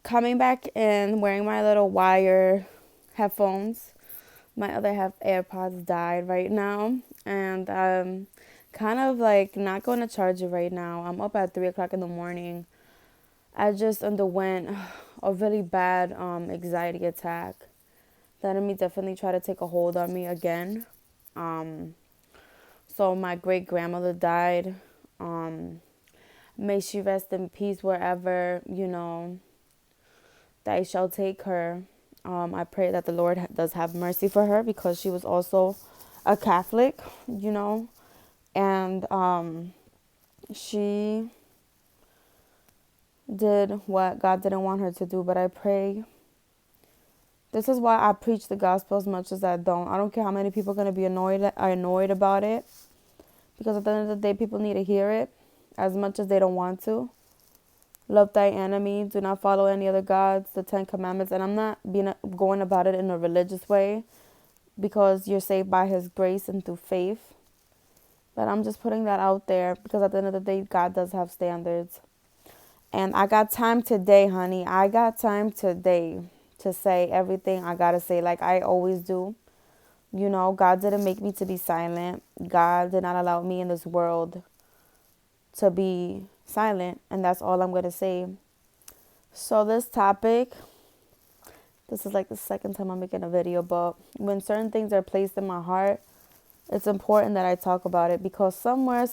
coming back and wearing my little wire headphones. My other half AirPods died right now, and I'm kind of like not going to charge it right now. I'm up at 3 o'clock in the morning. I just underwent a really bad anxiety attack. The enemy definitely tried to take a hold on me again. Um, so my great grandmother died. Um, May she rest in peace wherever, that he shall take her. I pray that the Lord does have mercy for her because she was also a Catholic, and she did what God didn't want her to do. But I pray. This is why I preach the gospel as much as I don't. I don't care how many people are going to be annoyed about it, because at the end of the day, people need to hear it as much as they don't want to. Love thy enemy. Do not follow any other gods. The 10 Commandments. And I'm not going about it in a religious way, because you're saved by His grace and through faith. But I'm just putting that out there because at the end of the day, God does have standards. And I got time today, honey. I got time today to say everything I got to say, like I always do. God didn't make me to be silent. God did not allow me in this world to be silent. And that's all I'm going to say. So this is like the second time I'm making a video, but when certain things are placed in my heart, it's important that I talk about it, because somewhere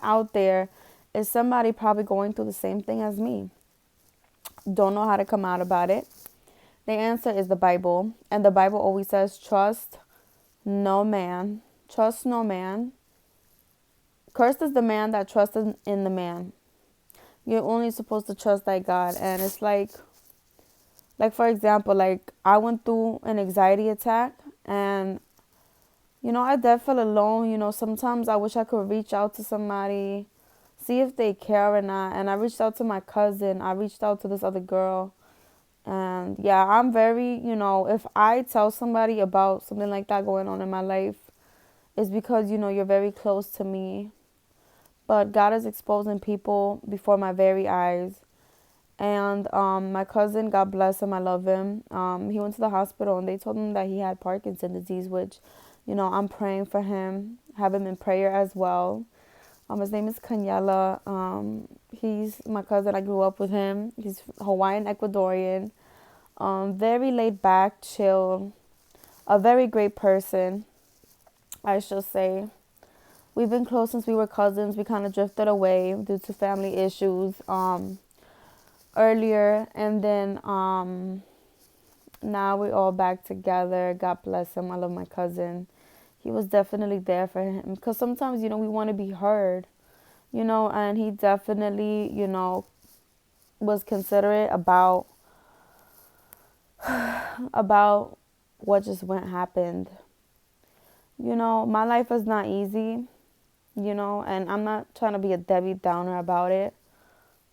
out there is somebody probably going through the same thing as me. Don't know how to come out about it. The answer is the Bible, and the Bible always says trust no man. Trust no man. Cursed is the man that trusted in the man. You're only supposed to trust thy God. And it's like for example, like I went through an anxiety attack, and I did feel alone. Sometimes I wish I could reach out to somebody, see if they care or not. And I reached out to my cousin. I reached out to this other girl. And yeah, I'm very, if I tell somebody about something like that going on in my life, it's because, you're very close to me. But God is exposing people before my very eyes. And my cousin, God bless him, I love him. He went to the hospital and they told him that he had Parkinson's disease, which, I'm praying for him, have him in prayer as well. His name is Kanyela. He's my cousin. I grew up with him. He's Hawaiian Ecuadorian. Very laid back, chill, a very great person, I should say. We've been close since we were cousins. We kind of drifted away due to family issues earlier, and then now we're all back together. God bless him. I love my cousin. He was definitely there for him, because sometimes, we want to be heard, and he definitely, was considerate about what just happened. My life is not easy, and I'm not trying to be a Debbie Downer about it,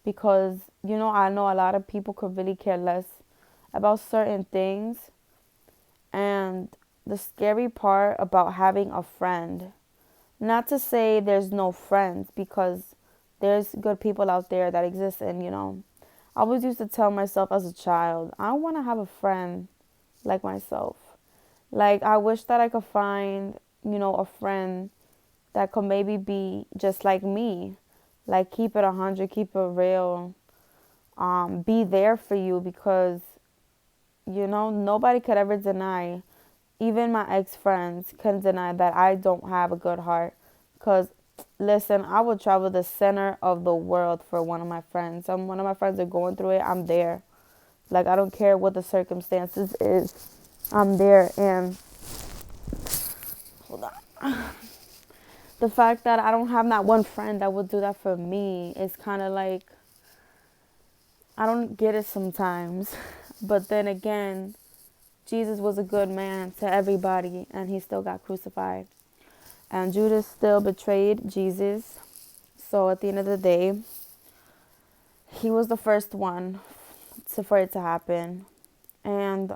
because, I know a lot of people could really care less about certain things. And the scary part about having a friend, not to say there's no friends, because there's good people out there that exist. And, I always used to tell myself as a child, I want to have a friend like myself. Like, I wish that I could find, a friend that could maybe be just like me. Like, keep it 100, keep it real. Be there for you, because, nobody could ever deny, even my ex-friends can deny that I don't have a good heart. Because, listen, I would travel the center of the world for one of my friends. One of my friends are going through it, I'm there. Like, I don't care what the circumstances is. I'm there. And hold on. The fact that I don't have not one friend that would do that for me is kind of like, I don't get it sometimes. But then again, Jesus was a good man to everybody, and he still got crucified. And Judas still betrayed Jesus. So at the end of the day, he was the first one for it to happen. And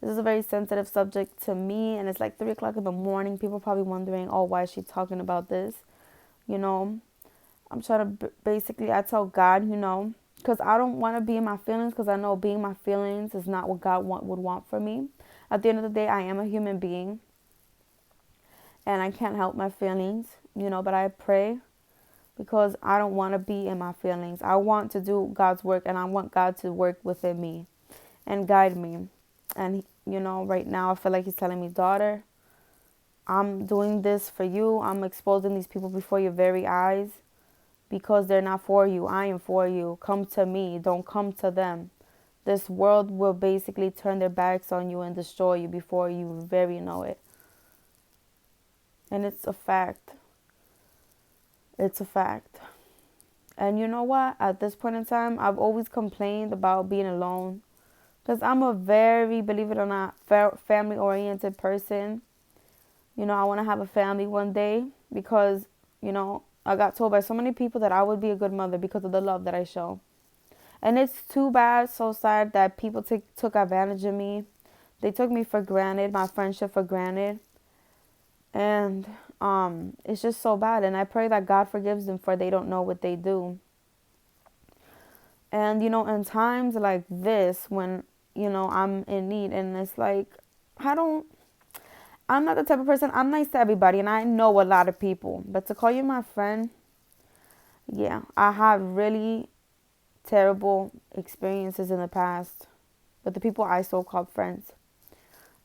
this is a very sensitive subject to me, and it's like 3 o'clock in the morning. People are probably wondering, oh, why is she talking about this? I'm trying to basically, I tell God, because I don't want to be in my feelings, because I know being in my feelings is not what God would want for me. At the end of the day, I am a human being and I can't help my feelings, but I pray because I don't want to be in my feelings. I want to do God's work, and I want God to work within me and guide me. And, right now I feel like He's telling me, daughter, I'm doing this for you. I'm exposing these people before your very eyes because they're not for you. I am for you. Come to me. Don't come to them. This world will basically turn their backs on you and destroy you before you very know it. And it's a fact. It's a fact. And you know what? At this point in time, I've always complained about being alone because I'm a very, believe it or not, family-oriented person. I want to have a family one day because, I got told by so many people that I would be a good mother because of the love that I show. And it's too bad, so sad that people took advantage of me. They took me for granted, my friendship for granted. And it's just so bad. And I pray that God forgives them, for they don't know what they do. And, in times like this when, I'm in need and it's like, I'm not the type of person, I'm nice to everybody and I know a lot of people. But to call you my friend, yeah, I have really terrible experiences in the past with the people I so-called friends.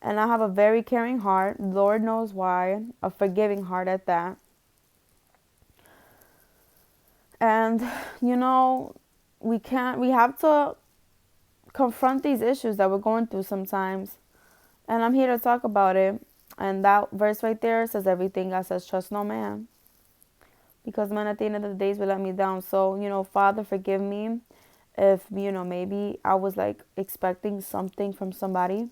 And I have a very caring heart, Lord knows why, a forgiving heart at that. And, we have to confront these issues that we're going through sometimes. And I'm here to talk about it. And that verse right there says everything. God says, trust no man. Because man, at the end of the days will let me down. So, Father, forgive me if, maybe I was like expecting something from somebody.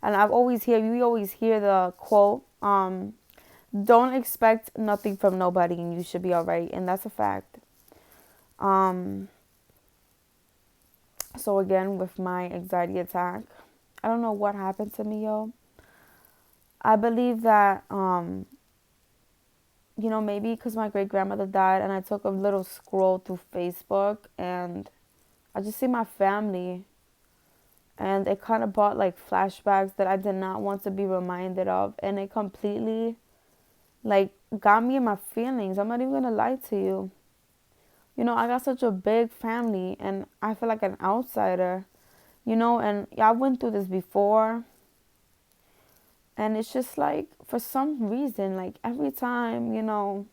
And we always hear the quote, don't expect nothing from nobody and you should be all right. And that's a fact. So again, with my anxiety attack, I don't know what happened to me, yo. I believe that, maybe because my great grandmother died and I took a little scroll through Facebook and I just see my family and it kind of brought like flashbacks that I did not want to be reminded of. And it completely like got me in my feelings. I'm not even going to lie to you. I got such a big family and I feel like an outsider, and I went through this before. And it's just like, for some reason, like every time,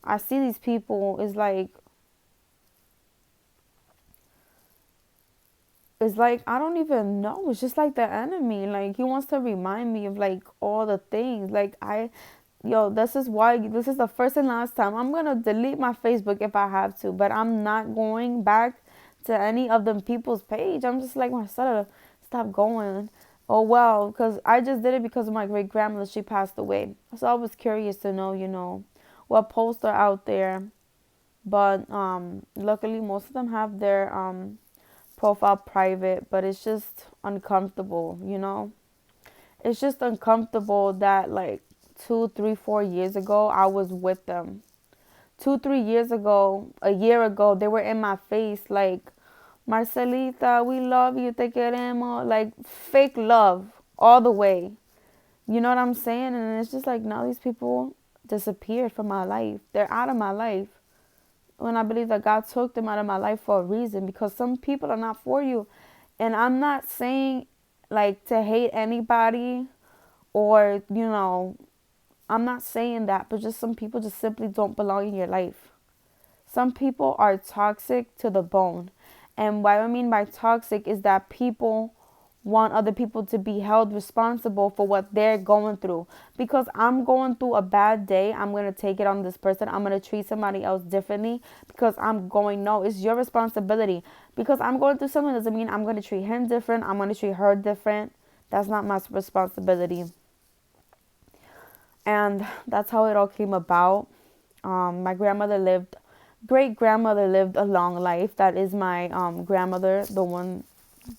I see these people, it's like, I don't even know. It's just like the enemy. Like, he wants to remind me of like all the things. This is why, this is the first and last time. I'm going to delete my Facebook if I have to, but I'm not going back to any of them people's page. I'm just like, Marcella, stop going. Oh, well, because I just did it because of my great grandmother. She passed away. So I was curious to know, what posts are out there. But luckily, most of them have their profile private, but it's just uncomfortable. It's just uncomfortable that like 2, 3, 4 years ago, I was with them. 2, 3 years ago, a year ago, they were in my face like, Marcelita, we love you, te queremos, like fake love all the way. You know what I'm saying? And it's just like now these people disappeared from my life. They're out of my life. When I believe that God took them out of my life for a reason, because some people are not for you. And I'm not saying like to hate anybody or, I'm not saying that, but just some people just simply don't belong in your life. Some people are toxic to the bone. And what I mean by toxic is that people want other people to be held responsible for what they're going through. Because I'm going through a bad day, I'm going to take it on this person. I'm going to treat somebody else differently because no, it's your responsibility. Because I'm going through something doesn't mean I'm going to treat him different. I'm going to treat her different. That's not my responsibility. And that's how it all came about. My great grandmother lived a long life. That is my grandmother, the one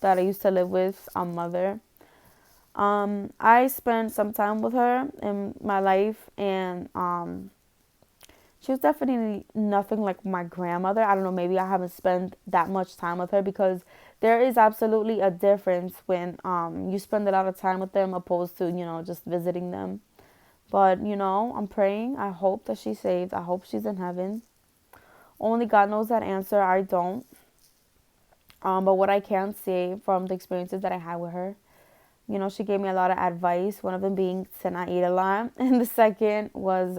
that I used to live with, mother. I spent some time with her in my life, and She was definitely nothing like my grandmother. I don't know, maybe I haven't spent that much time with her, because there is absolutely a difference when you spend a lot of time with them opposed to, just visiting them. But, I'm praying. I hope that she's saved. I hope she's in heaven. Only God knows that answer. I don't. But what I can say from the experiences that I had with her, she gave me a lot of advice. One of them being to not eat a lot. And the second was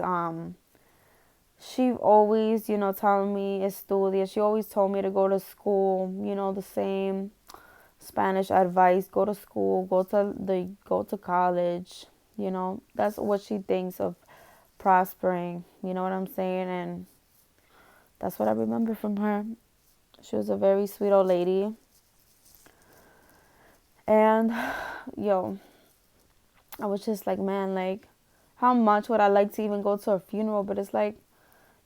she always, telling me estudia. She always told me to go to school, the same Spanish advice, go to school, go to college, That's what she thinks of prospering, you know what I'm saying? And that's what I remember from her. She was a very sweet old lady. And yo, I was just like, man, like how much would I like to even go to her funeral? But it's like,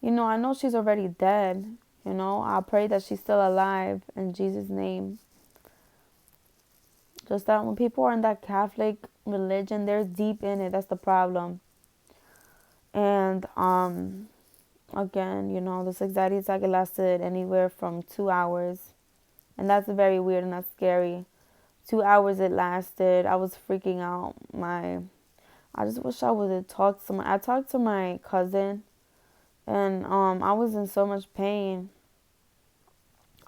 I know she's already dead. I pray that she's still alive in Jesus' name. Just that when people are in that Catholic religion, they're deep in it. That's the problem. And again, this anxiety attack lasted anywhere from 2 hours, and that's very weird and that's scary. 2 hours it lasted. I was freaking out. I just wish I would have talked to someone. I talked to my cousin, and I was in so much pain.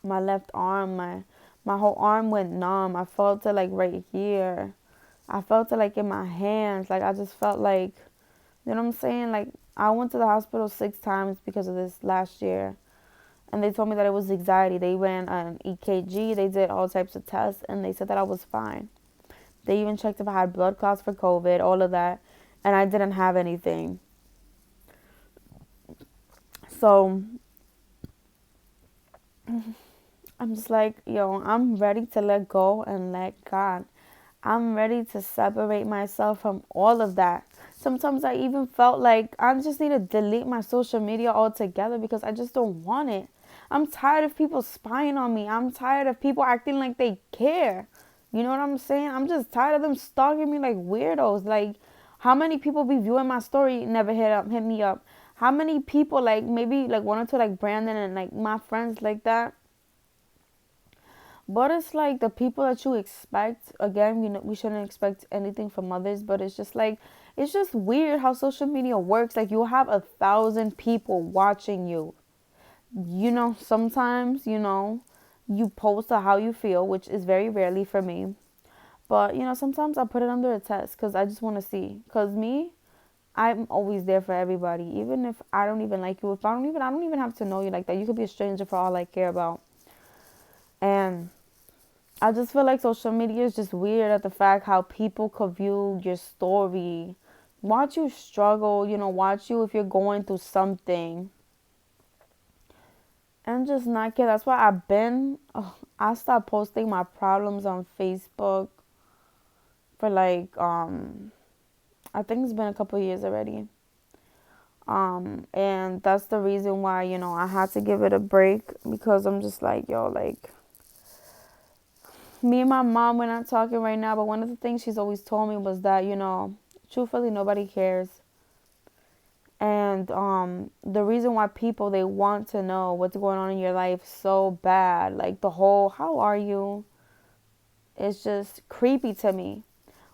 My left arm, my whole arm went numb. I felt it like right here. I felt it like in my hands. Like I just felt like, you know what I'm saying? Like I went to the hospital 6 times because of this last year. And they told me that it was anxiety. They ran an EKG. They did all types of tests. And they said that I was fine. They even checked if I had blood clots for COVID, all of that. And I didn't have anything. So I'm just like, yo, I'm ready to let go and let God. I'm ready to separate myself from all of that. Sometimes I even felt like I just need to delete my social media altogether because I just don't want it. I'm tired of people spying on me. I'm tired of people acting like they care. You know what I'm saying? I'm just tired of them stalking me like weirdos. Like, how many people be viewing my story never hit me up? How many people, like maybe like one or two, like Brandon and like my friends like that? But it's like the people that you expect. Again, we shouldn't expect anything from others, but it's just like, it's just weird how social media works. Like, you'll have 1,000 people watching you. Sometimes, you post how you feel, which is very rarely for me. But, sometimes I put it under a test because I just want to see. Because me, I'm always there for everybody. Even if I don't even like you. I don't even have to know you like that. You could be a stranger for all I care about. And I just feel like social media is just weird at the fact how people could view your story, watch you struggle, watch you if you're going through something, and just not care. That's why I stopped posting my problems on Facebook for like, I think it's been a couple of years already. And that's the reason why, I had to give it a break because I'm just like, yo, like, me and my mom, we're not talking right now, but one of the things she's always told me was that, truthfully, nobody cares. And the reason why people, they want to know what's going on in your life so bad, like the whole, how are you? It's just creepy to me.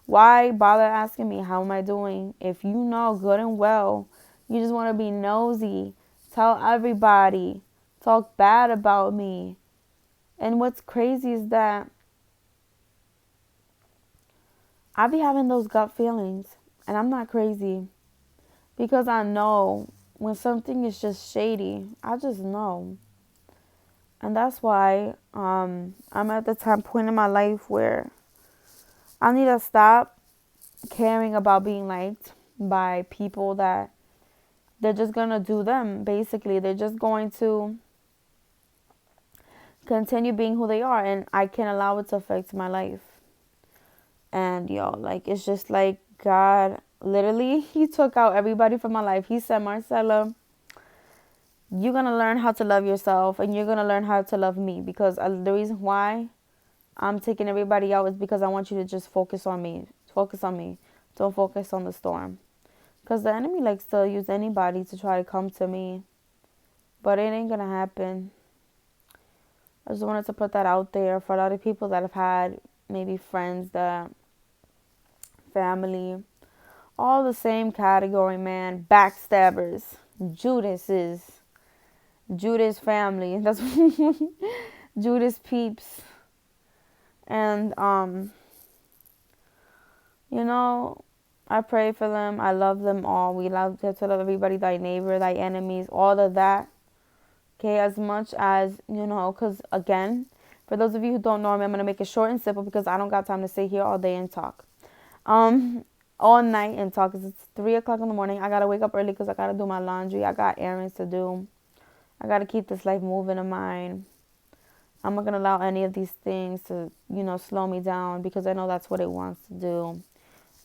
Why bother asking me, how am I doing? If you know good and well, you just want to be nosy, tell everybody, talk bad about me. And what's crazy is that I be having those gut feelings, and I'm not crazy, because I know when something is just shady. I just know. And that's why I'm at the point in my life where I need to stop caring about being liked by people that they're just going to do them, basically. They're just going to continue being who they are, and I can't allow it to affect my life. And like, it's just like God literally, he took out everybody from my life. He said, Marcella, you're going to learn how to love yourself, and you're going to learn how to love me, because the reason why I'm taking everybody out is because I want you to just focus on me. Focus on me. Don't focus on the storm. Because the enemy likes to use anybody to try to come to me. but it ain't gonna happen. I just wanted to put that out there for a lot of people that have had maybe friends that family, all the same category, man. Backstabbers, Judases, Judas family. That's Judas peeps. And you know, I pray for them. I love them all. We love to love everybody, thy neighbor, thy enemies, all of that. Okay, as much as, because again, for those of you who don't know me, I'm going to make it short and simple because I don't got time to sit here all day and talk. Um, all night and talk because it's 3 o'clock in the morning. I got to wake up early because I got to do my laundry. I got errands to do. I got to keep this life moving of mine. I'm not going to allow any of these things to, slow me down because I know that's what it wants to do.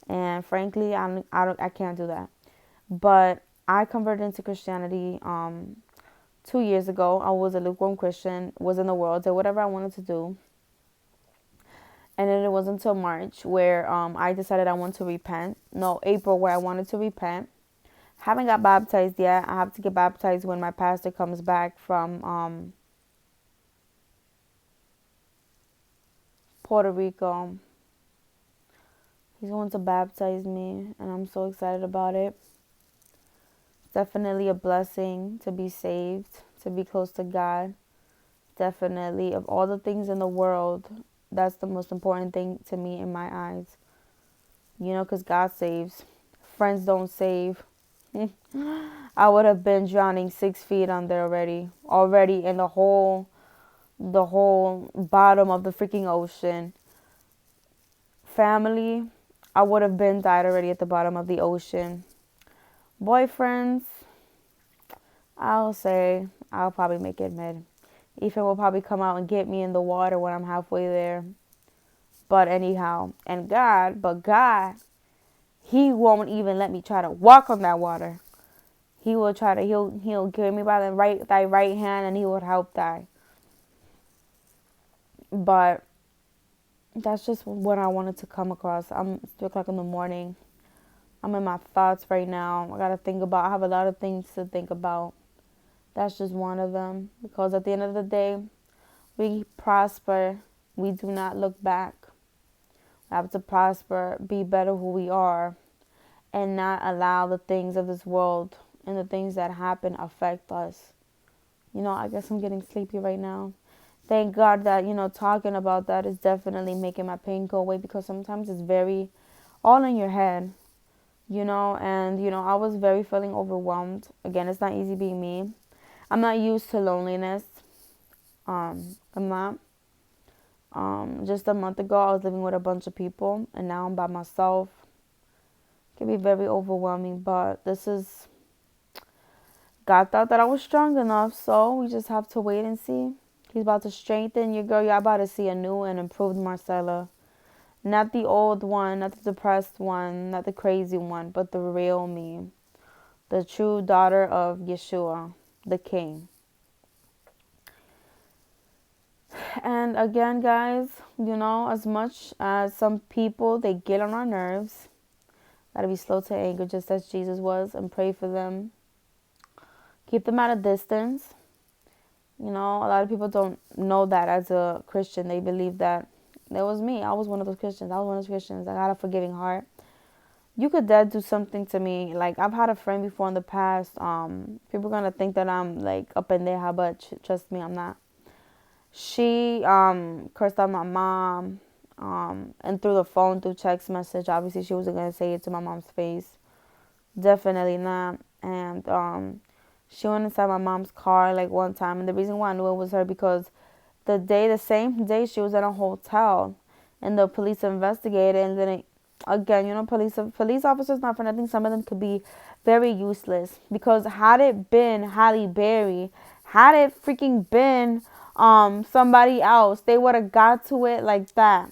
And frankly, I can't do that. But I converted into Christianity 2 years ago. I was a lukewarm Christian, was in the world, did whatever I wanted to do. And then it wasn't until March where I decided I wanted to repent. No, April where I wanted to repent. Haven't got baptized yet. I have to get baptized when my pastor comes back from Puerto Rico. He's going to baptize me, and I'm so excited about it. It's definitely a blessing to be saved, to be close to God. Definitely, of all the things in the world, that's the most important thing to me in my eyes. Because God saves. Friends don't save. I would have been drowning 6 feet under already in the whole bottom of the freaking ocean. Family, I would have been died already at the bottom of the ocean. Boyfriends, I'll say I'll probably make it mid. Ethan will probably come out and get me in the water when I'm halfway there. But anyhow, but God, He won't even let me try to walk on that water. He will try to, he'll give me by thy right hand and He will help thy. But that's just what I wanted to come across. It's 3 o'clock in the morning. I'm in my thoughts right now. I have a lot of things to think about. That's just one of them. Because at the end of the day, we prosper. We do not look back. We have to prosper, be better who we are, and not allow the things of this world and the things that happen affect us. I guess I'm getting sleepy right now. Thank God that, talking about that is definitely making my pain go away because sometimes it's very all in your head, and, I was very feeling overwhelmed. Again, it's not easy being me. I'm not used to loneliness. I'm not. Just a month ago, I was living with a bunch of people, and now I'm by myself. It can be very overwhelming, but God thought that I was strong enough, so we just have to wait and see. He's about to strengthen your girl. Y'all about to see a new and improved Marcella. Not the old one, not the depressed one, not the crazy one, but the real me. The true daughter of Yeshua, the King. And again, guys, as much as some people, they get on our nerves, gotta be slow to anger just as Jesus was and pray for them. Keep them at a distance. A lot of people don't know that as a Christian. They believe that it was me. I was one of those Christians. I got a forgiving heart. You could dead do something to me. Like, I've had a friend before in the past. People are going to think that I'm, like, up in there, but trust me, I'm not. She cursed out my mom and through the phone, through text message. Obviously, she wasn't going to say it to my mom's face. Definitely not. And she went inside my mom's car, like, one time. And the reason why I knew it was her because the same day, she was in a hotel. And the police investigated. And then, again, police officers, not for nothing, some of them could be very useless. Because had it been Halle Berry, had it freaking been somebody else, they would have got to it like that.